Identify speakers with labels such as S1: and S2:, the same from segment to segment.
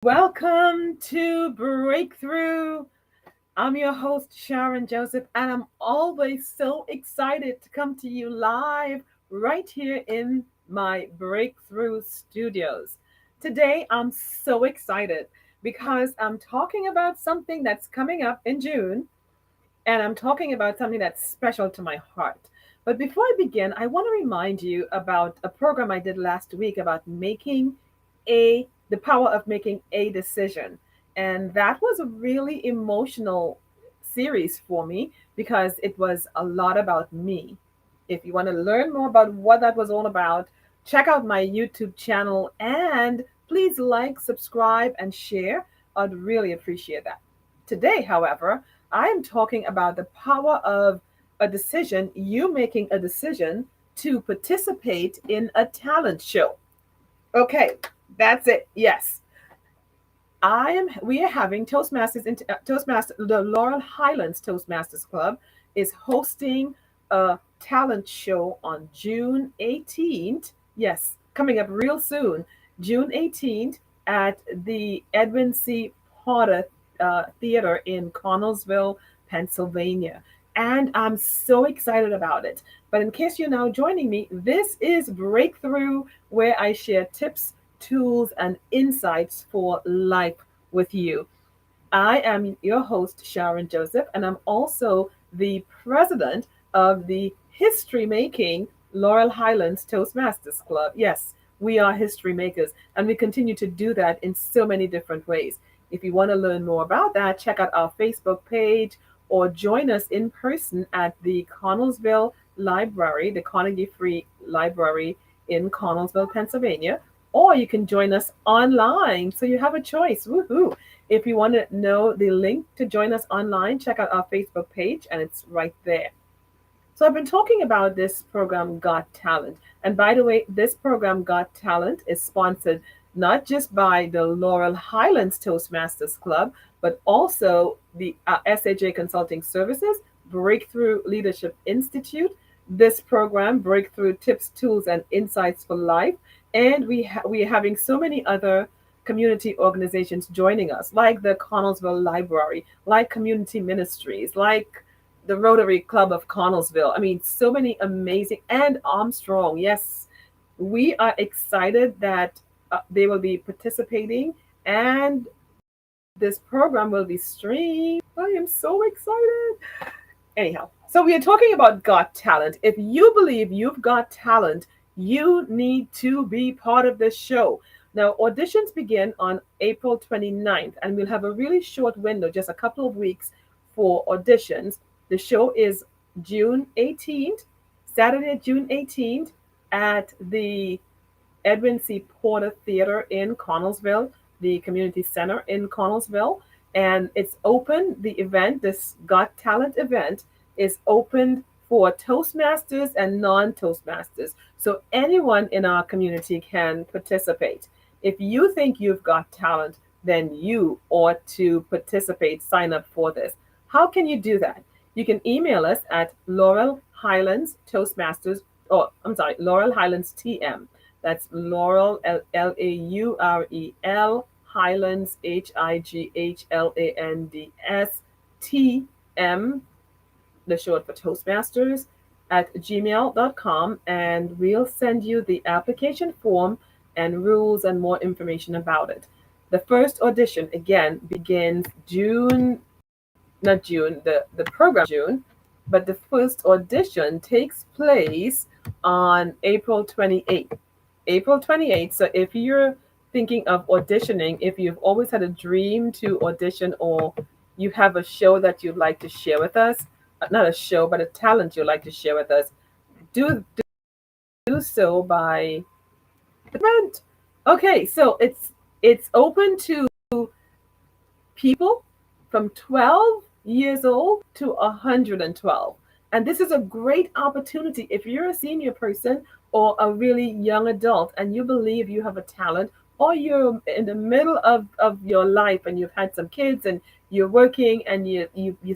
S1: Welcome to Breakthrough. I'm your host, Sharon Joseph, and I'm always so excited to come to you live right here in my Breakthrough studios. Today, I'm so excited because I'm talking about something that's coming up in June, and I'm talking about something that's special to my heart. But before I begin, I want to remind you about a program I did last week about the power of making a decision. And that was a really emotional series for me because it was a lot about me. If you want to learn more about what that was all about, check out my YouTube channel and please like, subscribe, and share. I'd really appreciate that. Today, however, I am talking about the power of a decision, you making a decision to participate in a talent show. Okay, that's it. Yes. We are having Toastmaster, the Laurel Highlands Toastmasters Club is hosting a talent show on June 18th. Yes, coming up real soon, June 18th at the Edwin Potter Theater in Connellsville, Pennsylvania. And I'm so excited about it. But in case you're now joining me, this is Breakthrough, where I share tips, tools, and insights for life with you. I am your host, Sharon Joseph, and I'm also the president of the history making Laurel Highlands Toastmasters Club. Yes, we are history makers, and we continue to do that in so many different ways. If you want to learn more about that, check out our Facebook page or join us in person at the Connellsville Library, the Carnegie Free Library in Connellsville, Pennsylvania, or you can join us online. So you have a choice. Woohoo! If you want to know the link to join us online, check out our Facebook page and it's right there. So I've been talking about this program, Got Talent. And by the way, this program, Got Talent, is sponsored not just by the Laurel Highlands Toastmasters Club, but also the SAJ Consulting Services, Breakthrough Leadership Institute, this program, Breakthrough Tips, Tools, and Insights for Life. And we are having so many other community organizations joining us, like the Connellsville Library, like Community Ministries, like the Rotary Club of Connellsville. I mean, so many amazing, and Armstrong. Yes, we are excited that they will be participating and this program will be streamed. I am so excited. Anyhow, so we are talking about Got Talent. If you believe you've got talent, you need to be part of this show. Now, auditions begin on April 29th, and we'll have a really short window, just a couple of weeks for auditions. The show is June 18th, Saturday, June 18th, at the Edwin Porter Theater in Connellsville, the community center in Connellsville. And it's open, the event, this Got Talent event, is open for Toastmasters and non Toastmasters. So anyone in our community can participate. If you think you've got talent, then you ought to participate, sign up for this. How can you do that? You can email us at Laurel Highlands Toastmasters, or I'm sorry, Laurel Highlands TM. That's Laurel, Laurel, Highlands, Highlands, TM, the short for Toastmasters, at gmail.com, and we'll send you the application form and rules and more information about it. The first audition, again, begins June, not June, the program June, but the first audition takes place on April 28th. April 28th. So if you're thinking of auditioning, if you've always had a dream to audition or you have a show that you'd like to share with us, not a show, but a talent you'd like to share with us, do so by the event. Okay, so it's open to people from 12 years old to 112. And this is a great opportunity if you're a senior person or a really young adult and you believe you have a talent, or you're in the middle of your life and you've had some kids and you're working and you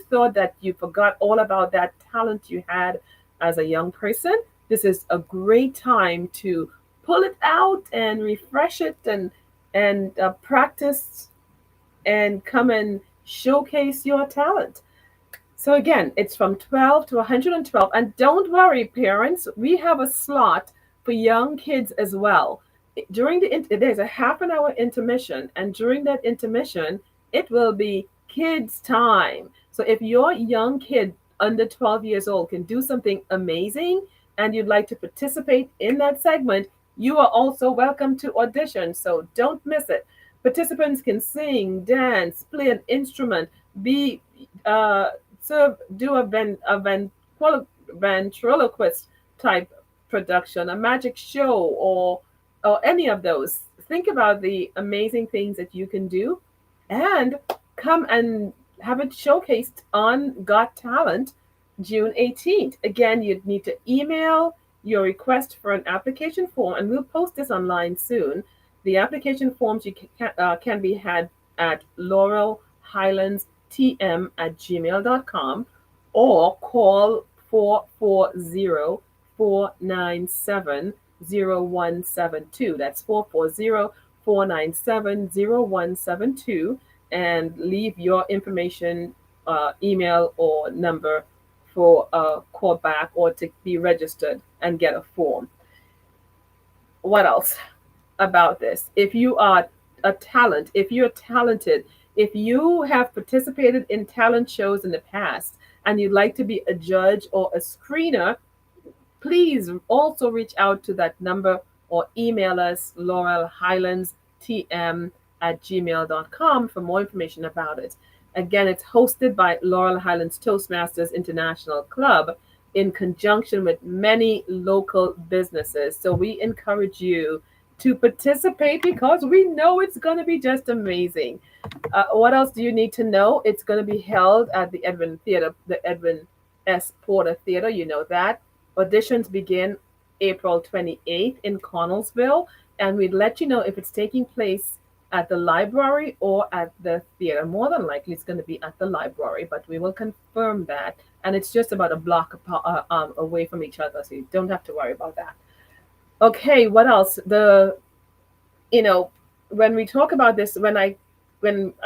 S1: thought that you forgot all about that talent you had as a young person. This is a great time to pull it out and refresh it and and practice and come and showcase your talent. So again, it's from 12 to 112. And don't worry, parents, we have a slot for young kids as well. During there's a half an hour intermission, and during that intermission, it will be kids' time. So if your young kid under 12 years old can do something amazing and you'd like to participate in that segment, you are also welcome to audition. So don't miss it. Participants can sing, dance, play an instrument, be uh, do ventriloquist type production, a magic show, or any of those. Think about the amazing things that you can do, and come and have it showcased on Got Talent June 18th. Again, you'd need to email your request for an application form, and we'll post this online soon. The application forms can be had at Laurel Highlands tm@gmail.com, or call 440-497-0172. That's 440-497-0172, and leave your information, email or number for a call back or to be registered and get a form. What else about this? If you are a talent, if you're talented, if you have participated in talent shows in the past and you'd like to be a judge or a screener, please also reach out to that number or email us, Laurel Highlands tm@gmail.com, for more information about it. Again, it's hosted by Laurel Highlands Toastmasters International Club in conjunction with many local businesses. So we encourage you to participate because we know it's going to be just amazing. What else do you need to know? It's going to be held at the Edwin Theater, the Edwin S. Porter Theater. You know that. Auditions begin April 28th in Connellsville, and we'd let you know if it's taking place at the library or at the theater. More than likely, it's going to be at the library, but we will confirm that. And it's just about a block away from each other, so you don't have to worry about that. Okay, what else? You know, when we talk about this, when I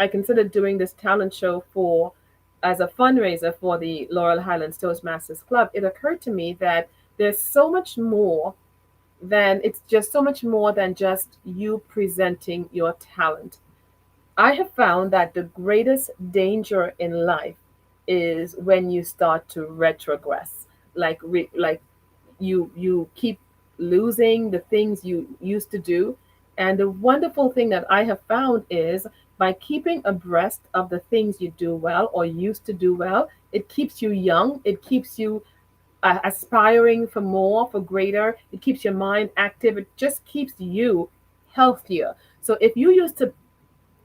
S1: considered doing this talent show for as a fundraiser for the Laurel Highlands Toastmasters Club, it occurred to me that there's so much more so much more than just you presenting your talent. I have found that the greatest danger in life is when you start to retrogress, like you keep losing the things you used to do. And the wonderful thing that I have found is by keeping abreast of the things you do well or used to do well, it keeps you young. It keeps you aspiring for more, for greater. It keeps your mind active. It just keeps you healthier. So if you used to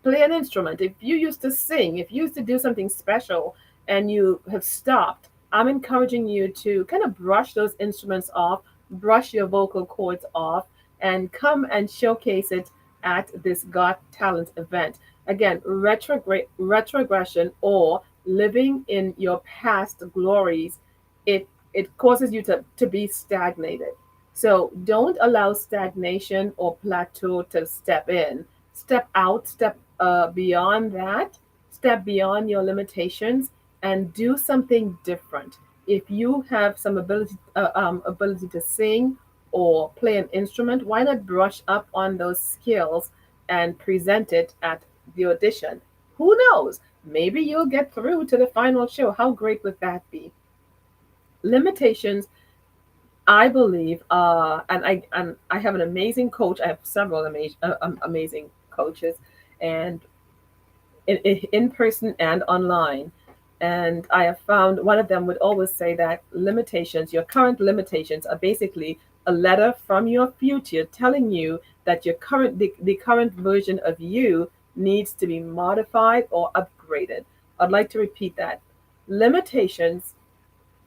S1: play an instrument, if you used to sing, if you used to do something special and you have stopped, I'm encouraging you to kind of brush those instruments off, brush your vocal cords off, and come and showcase it at this Got Talent event. Again, retrogression or living in your past glories, it causes you to be stagnated. So don't allow stagnation or plateau to step in. Step out, step beyond that, step beyond your limitations, and do something different. If you have some ability to sing or play an instrument, why not brush up on those skills and present it at the audition? Who knows? Maybe you'll get through to the final show. How great would that be? Limitations, I believe, and I have an amazing coach. I have several amazing coaches, and in person and online. And I have found one of them would always say that limitations, your current limitations, are basically a letter from your future telling you that the current version of you needs to be modified or upgraded. I'd like to repeat that. Limitations,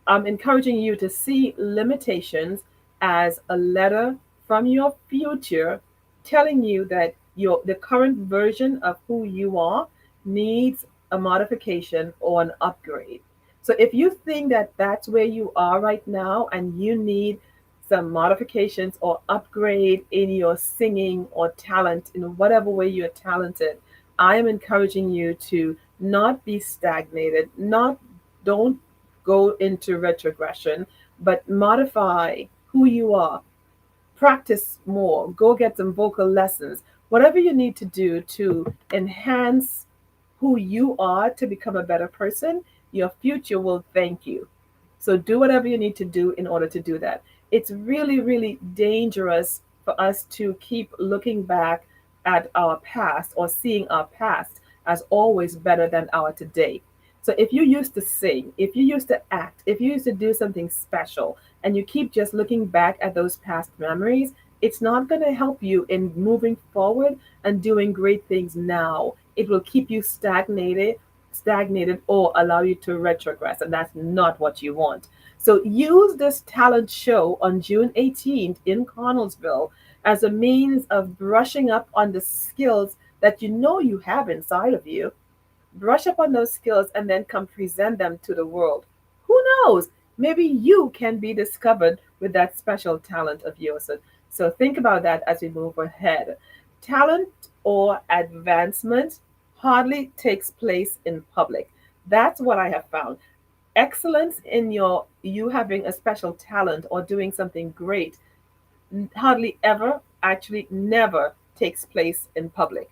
S1: I'm encouraging you to see limitations as a letter from your future telling you that the current version of who you are needs a modification or an upgrade. So if you think that that's where you are right now and you need some modifications or upgrade in your singing or talent in whatever way you're talented, I am encouraging you to not be stagnated, not don't go into retrogression, but modify who you are. Practice more, go get some vocal lessons, whatever you need to do to enhance who you are to become a better person. Your future will thank you. So do whatever you need to do in order to do that. It's really, really dangerous for us to keep looking back at our past or seeing our past as always better than our today. So if you used to sing, if you used to act, if you used to do something special, and you keep just looking back at those past memories, it's not going to help you in moving forward and doing great things now. It will keep you stagnated or allow you to retrogress, and that's not what you want. So use this talent show on June 18th in Connellsville as a means of brushing up on the skills that you know you have inside of you. Brush up on those skills and then come present them to the world. Who knows? Maybe you can be discovered with that special talent of yours. So think about that as we move ahead. Talent or advancement hardly takes place in public. That's what I have found. Excellence in you having a special talent or doing something great hardly ever, actually never takes place in public.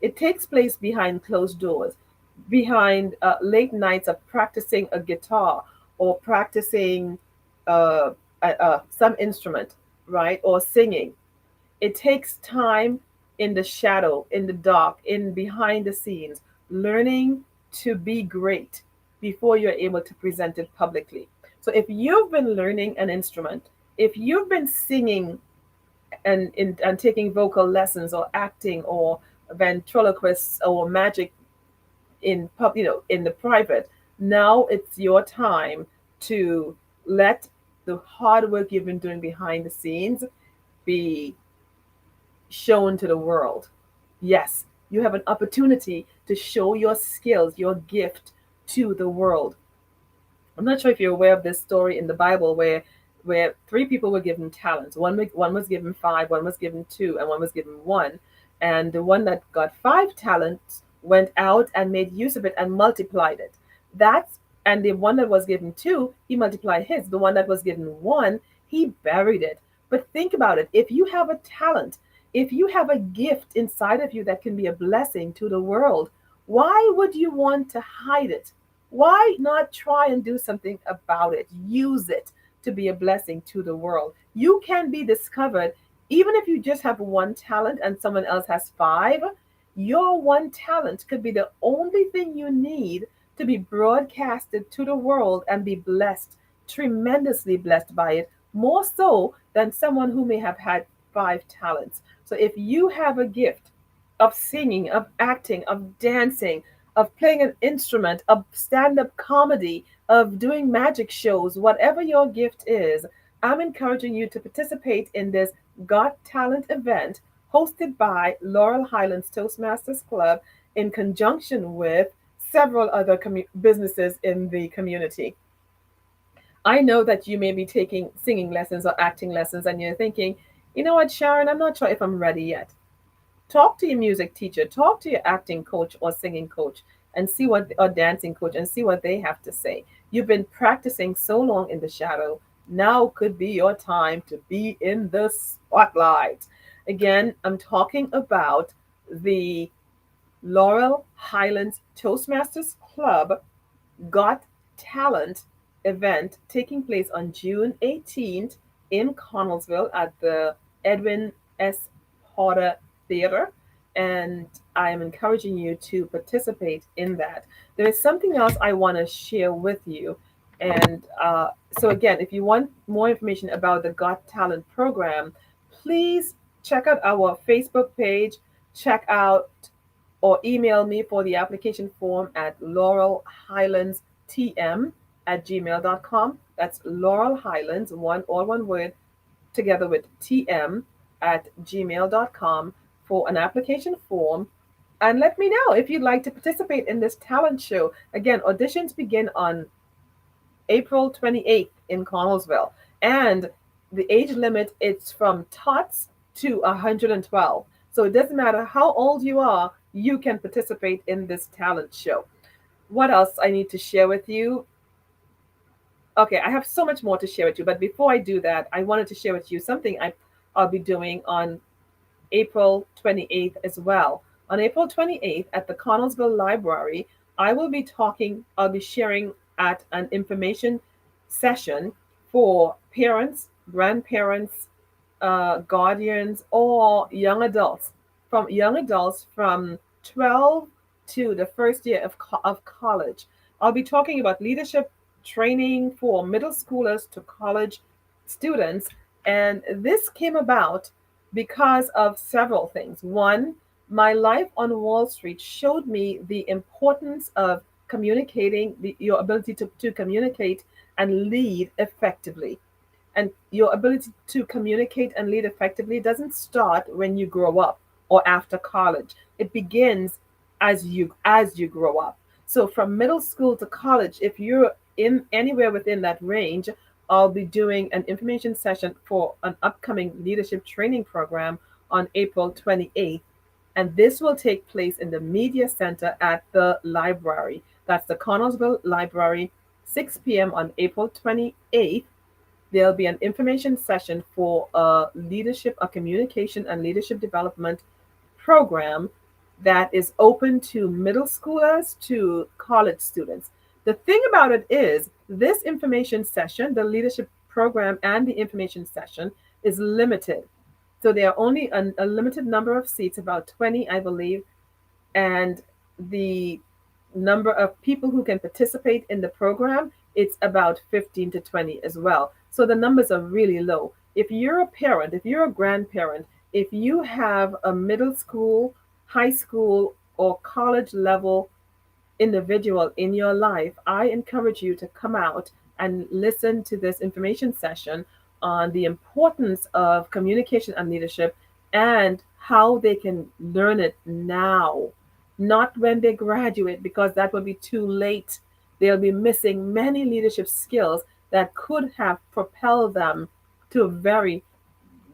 S1: It takes place behind closed doors, behind late nights of practicing a guitar or practicing some instrument, right? Or singing. It takes time in the shadow, in the dark, in behind the scenes, learning to be great before you're able to present it publicly. So if you've been learning an instrument, if you've been singing and taking vocal lessons or acting or ventriloquists or magic in the private, now it's your time to let the hard work you've been doing behind the scenes be shown to the world. Yes, you have an opportunity to show your skills, your gift to the world. I'm not sure if you're aware of this story in the Bible where three people were given talents. One was given five, one was given two, and one was given one. And the one that got five talents went out and made use of it and multiplied it. That's and the one that was given two, he multiplied his. The one that was given one, he buried it. But think about it. If you have a talent, if you have a gift inside of you that can be a blessing to the world, why would you want to hide it? Why not try and do something about it? Use it to be a blessing to the world. You can be discovered even if you just have one talent and someone else has five. Your one talent could be the only thing you need to be broadcasted to the world and be blessed, tremendously blessed by it, more so than someone who may have had five talents. So if you have a gift of singing, of acting, of dancing, of playing an instrument, of stand up comedy, of doing magic shows, whatever your gift is, I'm encouraging you to participate in this Got Talent event hosted by Laurel Highlands Toastmasters Club in conjunction with several other businesses in the community. I know that you may be taking singing lessons or acting lessons and you're thinking, you know what, Sharon, I'm not sure if I'm ready yet. Talk to your music teacher, talk to your acting coach or singing coach and see what or dancing coach and see what they have to say. You've been practicing so long in the shadow. Now could be your time to be in the spotlight. Again, I'm talking about the Laurel Highlands Toastmasters Club Got Talent event taking place on June 18th in Connellsville at the Edwin S. Porter Theater. And I am encouraging you to participate in that. There is something else I want to share with you. And so, again, if you want more information about the Got Talent program, please check out our Facebook page, check out or email me for the application form at laurelhighlandstm@gmail.com. That's Laurel Highlands, all one word, together with tm@gmail.com for an application form. And let me know if you'd like to participate in this talent show. Again, auditions begin on April 28th in Connellsville. And The age limit, it's from tots to 112. So it doesn't matter how old you are, you can participate in this talent show. What else I need to share with you? Okay, I have so much more to share with you, but before I do that, I wanted to share with you something I'll be doing on April 28th as well. On April 28th at the Connellsville Library, I'll be sharing at an information session for parents, grandparents, guardians, or young adults from 12 to the first year of college. I'll be talking about leadership training for middle schoolers to college students. And this came about because of several things. One, my life on Wall Street showed me the importance of your ability to communicate and lead effectively. And your ability to communicate and lead effectively doesn't start when you grow up or after college. It begins as you grow up. So from middle school to college, if you're in anywhere within that range, I'll be doing an information session for an upcoming leadership training program on April 28th. And this will take place in the media center at the library. That's the Connellsville Library, 6 p.m. on April 28th. There'll be an information session for a communication and leadership development program that is open to middle schoolers to college students. The thing about it is, this information session, the leadership program and the information session, is limited. So there are only a limited number of seats, about 20, I believe, and the number of people who can participate in the program, it's about 15 to 20 as well. So the numbers are really low. If you're a parent, if you're a grandparent, if you have a middle school, high school, or college level individual in your life, I encourage you to come out and listen to this information session on the importance of communication and leadership and how they can learn it now, not when they graduate, because that will be too late. They'll be missing many leadership skills that could have propelled them to a very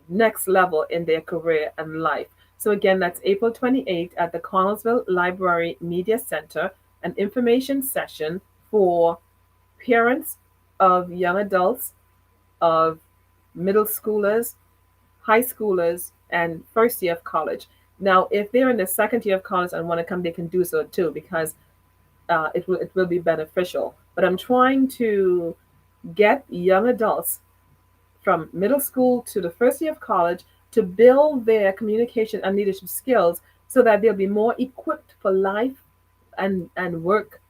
S1: next level in their career and life. So again, that's April 28th at the Connellsville Library Media Center, an information session for parents of young adults, of middle schoolers, high schoolers, and first year of college. Now, if they're in the second year of college and want to come, they can do so too, because it will be beneficial. But I'm trying to get young adults from middle school to the first year of college to build their communication and leadership skills so that they'll be more equipped for life and work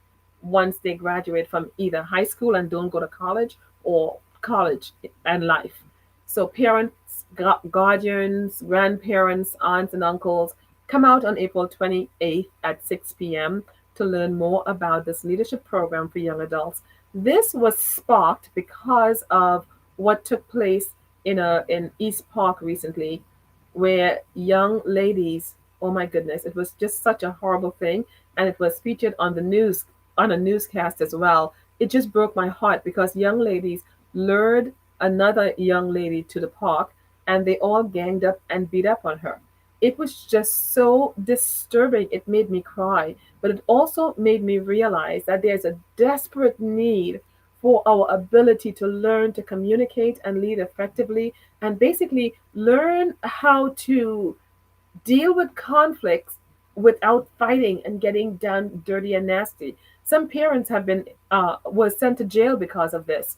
S1: once they graduate from either high school and don't go to college, or college and life. So parents, guardians, grandparents, aunts and uncles, come out on April 28th at 6 p.m. to learn more about this leadership program for young adults. This was sparked because of what took place in East Park recently, where young ladies, oh my goodness, it was just such a horrible thing, and it was featured on the news, on a newscast as well. It just broke my heart because young ladies lured another young lady to the park, and they all ganged up and beat up on her. It was just so disturbing. It made me cry, but it also made me realize that there's a desperate need for our ability to learn to communicate and lead effectively, and basically learn how to deal with conflicts without fighting and getting done dirty and nasty. Some parents have been was sent to jail because of this.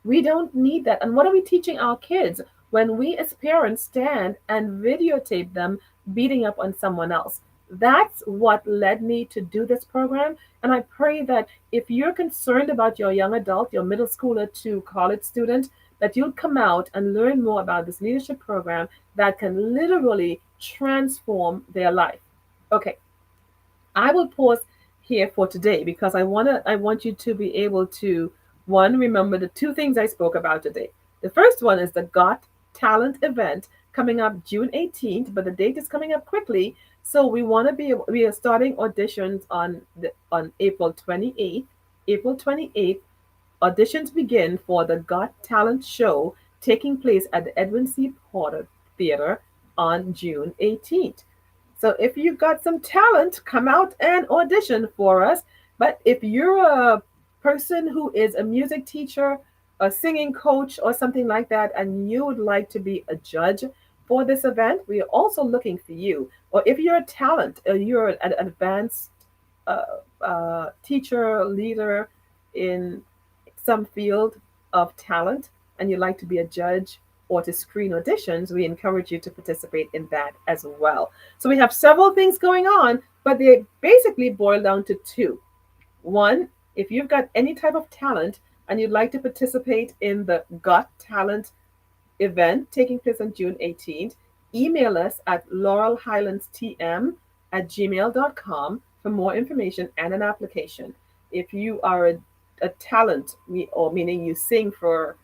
S1: We don't need that. And what are we teaching our kids when we as parents stand and videotape them beating up on someone else? That's what led me to do this program. And I pray that if you're concerned about your young adult, your middle schooler to college student, that you'll come out and learn more about this leadership program that can literally transform their life. Okay, I will pause here for today because I want you to be able to, one, remember the two things I spoke about today. The first one is the Got Talent event coming up June 18th, but the date is coming up quickly. So we are starting auditions on April 28th. April 28th, auditions begin for the Got Talent show taking place at the Edwin C. Porter Theater on June 18th. So if you've got some talent, come out and audition for us. But if you're a person who is a music teacher, a singing coach, or something like that, and you would like to be a judge for this event, we are also looking for you. Or if you're a talent, or you're an advanced teacher, leader in some field of talent, and you'd like to be a judge or to screen auditions, we encourage you to participate in that as well. So we have several things going on, but they basically boil down to two. One, if you've got any type of talent and you'd like to participate in the Got Talent event taking place on June 18th, email us at laurelhighlandstm@gmail.com for more information and an application. If you are a talent, or meaning you sing for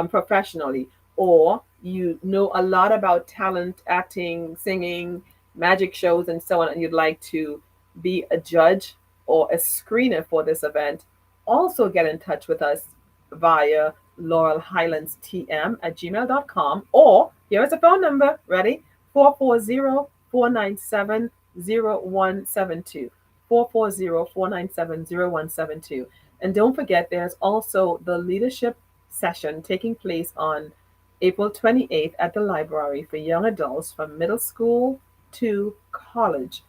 S1: professionally, or you know a lot about talent, acting, singing, magic shows, and so on, and you'd like to be a judge or a screener for this event, also get in touch with us via laurelhighlandstm@gmail.com, or here is a phone number. Ready? 440-497-0172. 440-497-0172. And don't forget, there's also the leadership session taking place on April 28th at the library for young adults from middle school to college.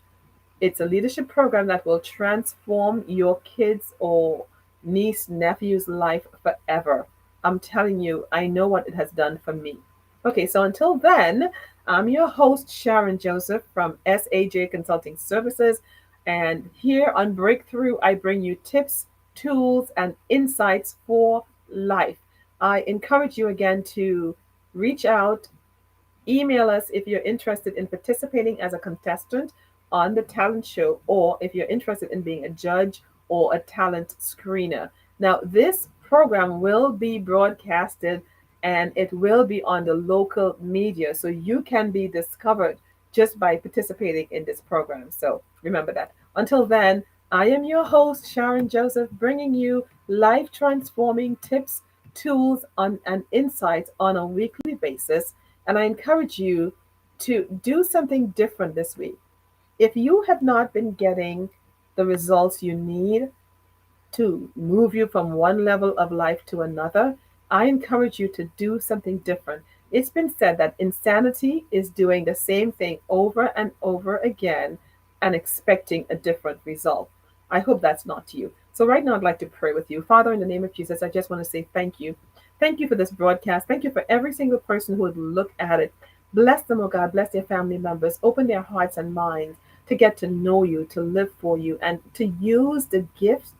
S1: It's a leadership program that will transform your kids or niece, nephew's life forever. I'm telling you, I know what it has done for me. Okay, so until then, I'm your host, Sharon Joseph from SAJ Consulting Services. And here on Breakthrough, I bring you tips, tools, and insights for life. I encourage you again to reach out, email us if you're interested in participating as a contestant on the talent show, or if you're interested in being a judge or a talent screener. Now, this program will be broadcasted and it will be on the local media, so you can be discovered just by participating in this program. So remember that. Until then, I am your host, Sharon Joseph, bringing you life transforming tips, tools, and insights on a weekly basis. And I encourage you to do something different this week. If you have not been getting the results you need to move you from one level of life to another, I encourage you to do something different. It's been said that insanity is doing the same thing over and over again and expecting a different result. I hope that's not you. So, right now, I'd like to pray with you. Father, in the name of Jesus, I just want to say thank you. Thank you for this broadcast. Thank you for every single person who would look at it. Bless them, oh God. Bless their family members. Open their hearts and minds to get to know you, to live for you, and to use the gifts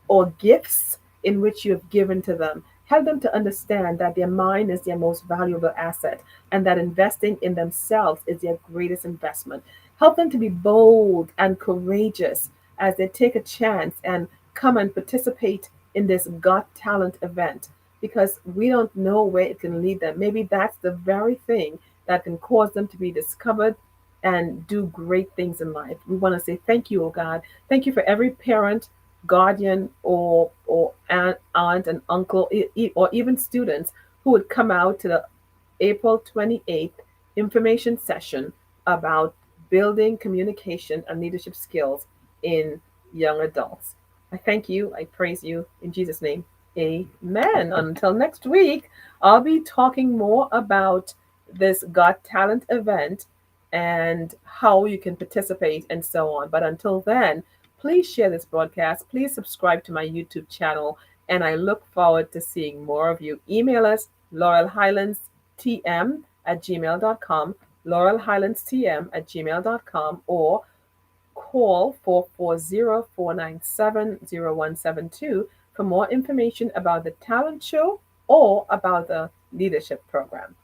S1: or gifts in which you have given to them. Help them to understand that their mind is their most valuable asset and that investing in themselves is their greatest investment. Help them to be bold and courageous as they take a chance and come and participate in this Got Talent event, because we don't know where it can lead them. Maybe that's the very thing that can cause them to be discovered and do great things in life. We want to say thank you, oh God. Thank you for every parent, guardian, or aunt and uncle, or even students who would come out to the April 28th information session about building communication and leadership skills in young adults. I thank you. I praise you in Jesus' name. Amen. Until next week, I'll be talking more about this Got Talent event and how you can participate and so on. But until then, please share this broadcast. Please subscribe to my YouTube channel. And I look forward to seeing more of you. Email us, laurelhighlandstm@gmail.com, laurelhighlandstm@gmail.com, or call 440-497-0172 for more information about the talent show or about the leadership program.